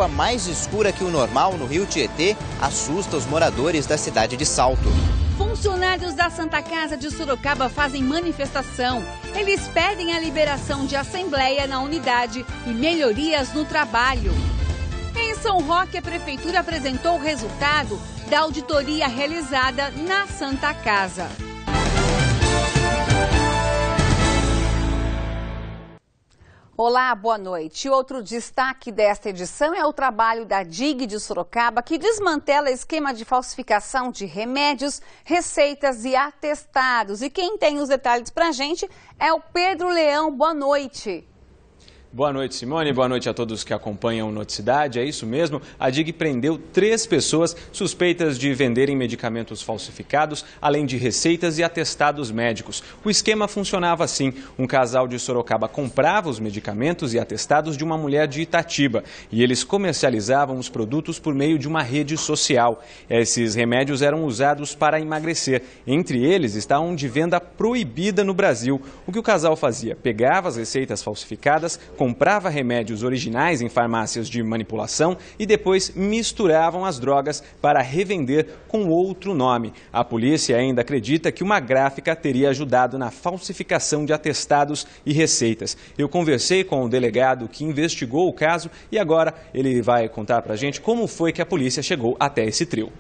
água mais escura que o normal no rio Tietê assusta os moradores da cidade de Salto. Funcionários da Santa Casa de Sorocaba fazem manifestação. Eles pedem a liberação de assembleia na unidade e melhorias no trabalho. Em São Roque, a prefeitura apresentou o resultado da auditoria realizada na Santa Casa. Olá, boa noite. Outro destaque desta edição é o trabalho da DIG de Sorocaba, que desmantela esquema de falsificação de remédios, receitas e atestados. E quem tem os detalhes pra gente é o Pedro Leão. Boa noite. Boa noite, Simone. Boa noite a todos que acompanham o Noticidade. É isso mesmo, a DIG prendeu 3 pessoas suspeitas de venderem medicamentos falsificados, além de receitas e atestados médicos. O esquema funcionava assim: um casal de Sorocaba comprava os medicamentos e atestados de uma mulher de Itatiba e eles comercializavam os produtos por meio de uma rede social. Esses remédios eram usados para emagrecer. Entre eles estavam de venda proibida no Brasil. O que o casal fazia? Pegava as receitas falsificadas, comprava remédios originais em farmácias de manipulação e depois misturavam as drogas para revender com outro nome. A polícia ainda acredita que uma gráfica teria ajudado na falsificação de atestados e receitas. Eu conversei com o delegado que investigou o caso e agora ele vai contar pra gente como foi que a polícia chegou até esse trio.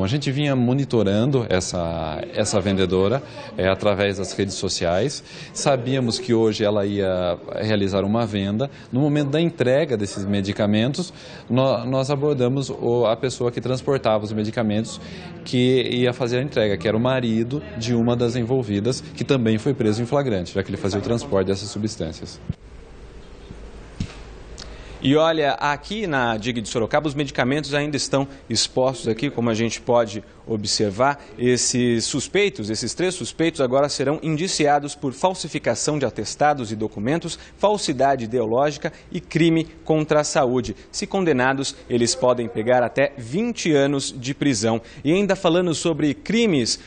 A gente vinha monitorando essa vendedora através das redes sociais. Sabíamos que hoje ela ia realizar uma venda. No momento da entrega desses medicamentos, nós abordamos a pessoa que transportava os medicamentos, que ia fazer a entrega, que era o marido de uma das envolvidas, que também foi preso em flagrante, já que ele fazia o transporte dessas substâncias. E olha, aqui na DIG de Sorocaba, os medicamentos ainda estão expostos aqui, como a gente pode observar. Esses 3 suspeitos agora serão indiciados por falsificação de atestados e documentos, falsidade ideológica e crime contra a saúde. Se condenados, eles podem pegar até 20 anos de prisão. E ainda falando sobre crimes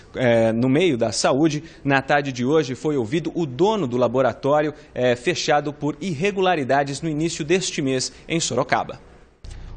no meio da saúde, na tarde de hoje foi ouvido o dono do laboratório fechado por irregularidades no início deste mês em Sorocaba.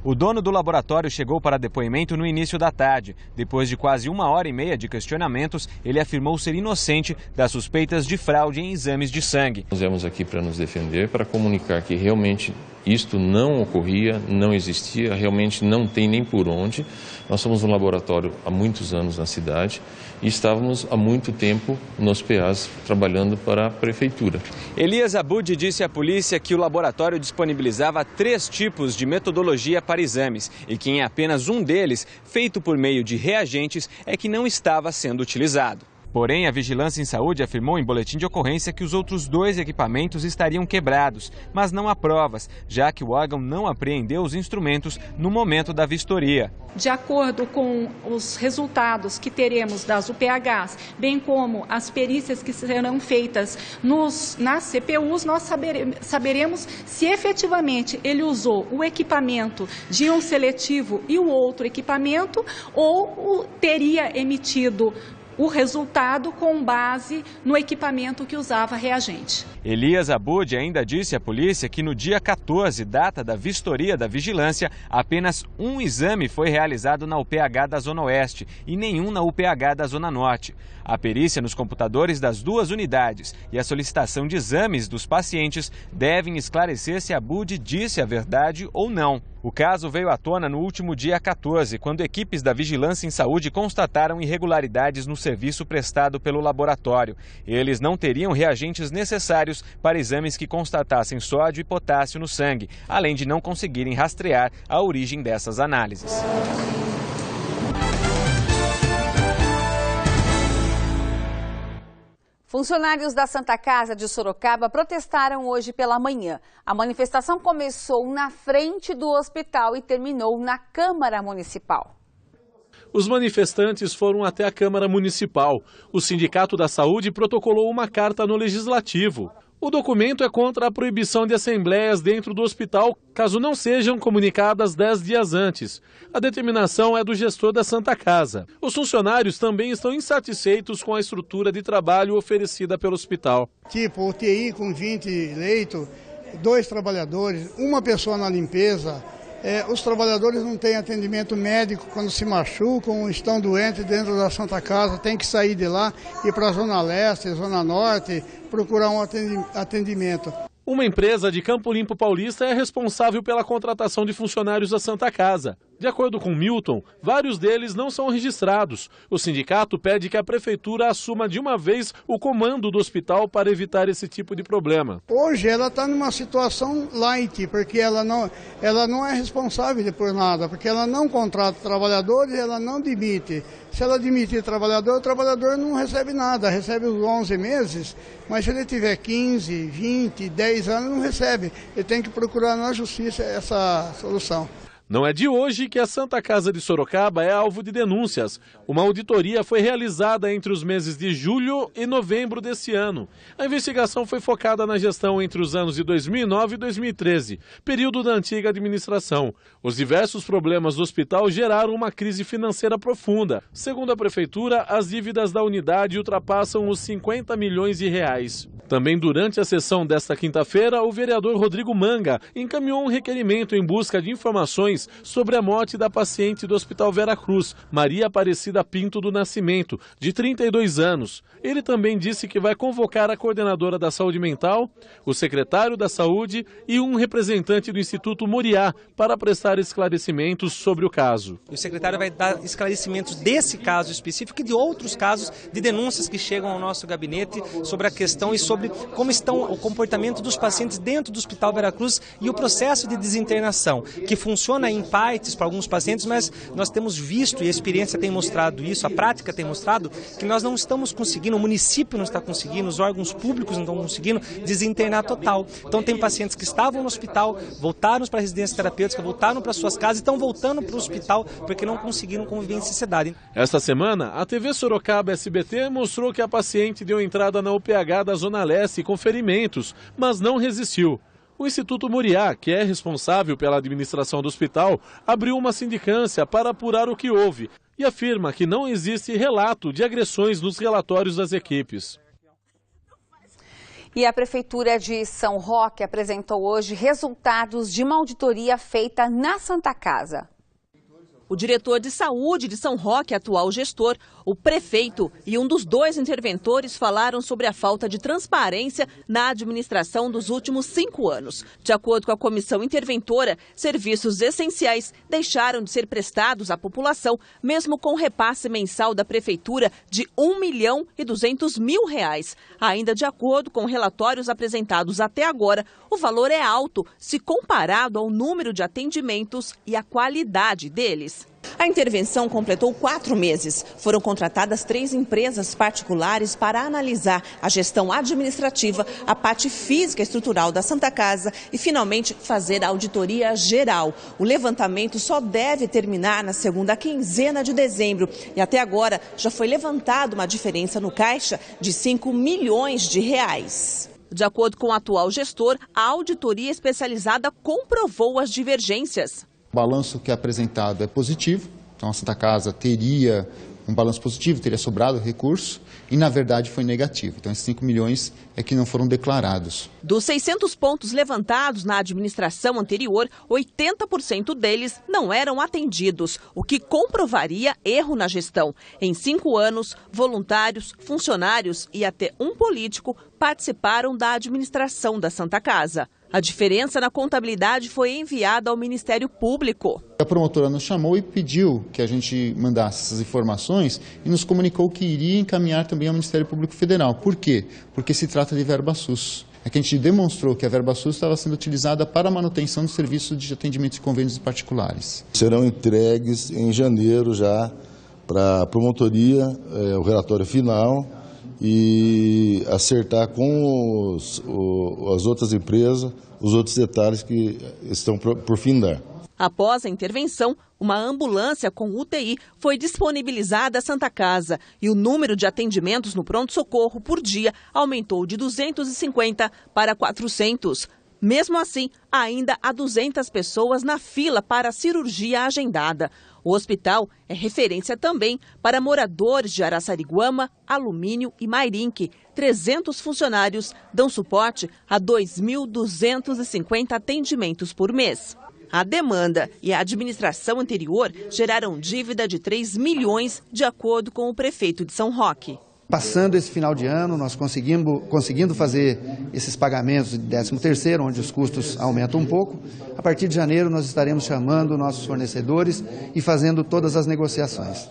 O dono do laboratório chegou para depoimento no início da tarde. Depois de quase 1h30 de questionamentos, ele afirmou ser inocente das suspeitas de fraude em exames de sangue. Nós viemos aqui para nos defender, para comunicar que realmente isto não ocorria, não existia, realmente não tem nem por onde. Nós somos um laboratório há muitos anos na cidade e estávamos há muito tempo nos PAs trabalhando para a prefeitura. Elias Abud disse à polícia que o laboratório disponibilizava 3 tipos de metodologia para exames e que em apenas um deles, feito por meio de reagentes, é que não estava sendo utilizado. Porém, a Vigilância em Saúde afirmou em boletim de ocorrência que os outros 2 equipamentos estariam quebrados, mas não há provas, já que o órgão não apreendeu os instrumentos no momento da vistoria. De acordo com os resultados que teremos das UPHs, bem como as perícias que serão feitas nas CPUs, nós saberemos se efetivamente ele usou o equipamento de um seletivo e o outro equipamento ou teria emitido o resultado com base no equipamento que usava reagente. Elias Abud ainda disse à polícia que no dia 14, data da vistoria da vigilância, apenas um exame foi realizado na UPH da Zona Oeste e nenhum na UPH da Zona Norte. A perícia nos computadores das 2 unidades e a solicitação de exames dos pacientes devem esclarecer se Abud disse a verdade ou não. O caso veio à tona no último dia 14, quando equipes da Vigilância em Saúde constataram irregularidades no serviço prestado pelo laboratório. Eles não teriam reagentes necessários para exames que constatassem sódio e potássio no sangue, além de não conseguirem rastrear a origem dessas análises. Funcionários da Santa Casa de Sorocaba protestaram hoje pela manhã. A manifestação começou na frente do hospital e terminou na Câmara Municipal. Os manifestantes foram até a Câmara Municipal. O Sindicato da Saúde protocolou uma carta no Legislativo. O documento é contra a proibição de assembleias dentro do hospital, caso não sejam comunicadas 10 dias antes. A determinação é do gestor da Santa Casa. Os funcionários também estão insatisfeitos com a estrutura de trabalho oferecida pelo hospital. Tipo UTI com 20 leitos, 2 trabalhadores, uma pessoa na limpeza, Os trabalhadores não têm atendimento médico quando se machucam, estão doentes dentro da Santa Casa, tem que sair de lá, ir para a Zona Leste, Zona Norte, procurar um atendimento. Uma empresa de Campo Limpo Paulista é responsável pela contratação de funcionários da Santa Casa. De acordo com Milton, vários deles não são registrados. O sindicato pede que a prefeitura assuma de uma vez o comando do hospital para evitar esse tipo de problema. Hoje ela está numa situação light, porque ela não é responsável por nada, porque ela não contrata trabalhadores, ela não demite. Se ela demitir o trabalhador não recebe nada, recebe os 11 meses, mas se ele tiver 15, 20, 10 anos, não recebe. Ele tem que procurar na justiça essa solução. Não é de hoje que a Santa Casa de Sorocaba é alvo de denúncias. Uma auditoria foi realizada entre os meses de julho e novembro desse ano. A investigação foi focada na gestão entre os anos de 2009 e 2013, período da antiga administração. Os diversos problemas do hospital geraram uma crise financeira profunda. Segundo a prefeitura, as dívidas da unidade ultrapassam os 50 milhões de reais. Também durante a sessão desta quinta-feira, o vereador Rodrigo Manga encaminhou um requerimento em busca de informações sobre a morte da paciente do Hospital Vera Cruz, Maria Aparecida Pinto do Nascimento, de 32 anos. Ele também disse que vai convocar a coordenadora da saúde mental, o secretário da saúde e um representante do Instituto Moriá para prestar esclarecimentos sobre o caso. O secretário vai dar esclarecimentos desse caso específico e de outros casos de denúncias que chegam ao nosso gabinete sobre a questão e sobre como estão o comportamento dos pacientes dentro do Hospital Vera Cruz e o processo de desinternação, que funciona em partes para alguns pacientes, mas nós temos visto, e a experiência tem mostrado isso, a prática tem mostrado, que nós não estamos conseguindo, o município não está conseguindo, os órgãos públicos não estão conseguindo desinternar total. Então tem pacientes que estavam no hospital, voltaram para a residência terapêutica, voltaram para suas casas e estão voltando para o hospital porque não conseguiram conviver em sociedade. Esta semana, a TV Sorocaba SBT mostrou que a paciente deu entrada na UPH da Zona Leste com ferimentos, mas não resistiu. O Instituto Moriá, que é responsável pela administração do hospital, abriu uma sindicância para apurar o que houve e afirma que não existe relato de agressões nos relatórios das equipes. E a Prefeitura de São Roque apresentou hoje resultados de uma auditoria feita na Santa Casa. O diretor de saúde de São Roque, atual gestor, o prefeito e um dos dois interventores falaram sobre a falta de transparência na administração dos últimos 5 anos. De acordo com a comissão interventora, serviços essenciais deixaram de ser prestados à população, mesmo com repasse mensal da prefeitura de R$1.200.000. Ainda de acordo com relatórios apresentados até agora, o valor é alto se comparado ao número de atendimentos e à qualidade deles. A intervenção completou 4 meses. Foram contratadas 3 empresas particulares para analisar a gestão administrativa, a parte física e estrutural da Santa Casa e, finalmente, fazer a auditoria geral. O levantamento só deve terminar na segunda quinzena de dezembro. E até agora já foi levantada uma diferença no caixa de R$5 milhões. De acordo com o atual gestor, a auditoria especializada comprovou as divergências. O balanço que é apresentado é positivo, então a Santa Casa teria um balanço positivo, teria sobrado recurso e na verdade foi negativo. Então esses 5 milhões é que não foram declarados. Dos 600 pontos levantados na administração anterior, 80% deles não eram atendidos, o que comprovaria erro na gestão. Em 5 anos, voluntários, funcionários e até um político participaram da administração da Santa Casa. A diferença na contabilidade foi enviada ao Ministério Público. A promotora nos chamou e pediu que a gente mandasse essas informações e nos comunicou que iria encaminhar também ao Ministério Público Federal. Por quê? Porque se trata de verba SUS. É que a gente demonstrou que a verba SUS estava sendo utilizada para a manutenção do serviço de atendimento de convênios particulares. Serão entregues em janeiro já para a promotoria o relatório final e acertar com as outras empresas os outros detalhes que estão por findar. Após a intervenção, uma ambulância com UTI foi disponibilizada à Santa Casa e o número de atendimentos no pronto-socorro por dia aumentou de 250 para 400. Mesmo assim, ainda há 200 pessoas na fila para a cirurgia agendada. O hospital é referência também para moradores de Araçariguama, Alumínio e Mairinque. 300 funcionários dão suporte a 2.250 atendimentos por mês. A demanda e a administração anterior geraram dívida de 3 milhões, de acordo com o prefeito de São Roque. Passando esse final de ano, nós conseguindo fazer esses pagamentos de 13º, onde os custos aumentam um pouco. A partir de janeiro, nós estaremos chamando nossos fornecedores e fazendo todas as negociações.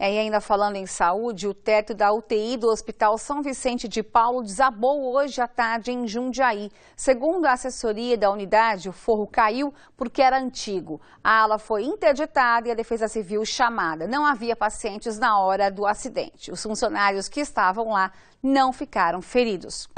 E ainda falando em saúde, o teto da UTI do Hospital São Vicente de Paulo desabou hoje à tarde em Jundiaí. Segundo a assessoria da unidade, o forro caiu porque era antigo. A ala foi interditada e a Defesa Civil chamada. Não havia pacientes na hora do acidente. Os funcionários que estavam lá não ficaram feridos.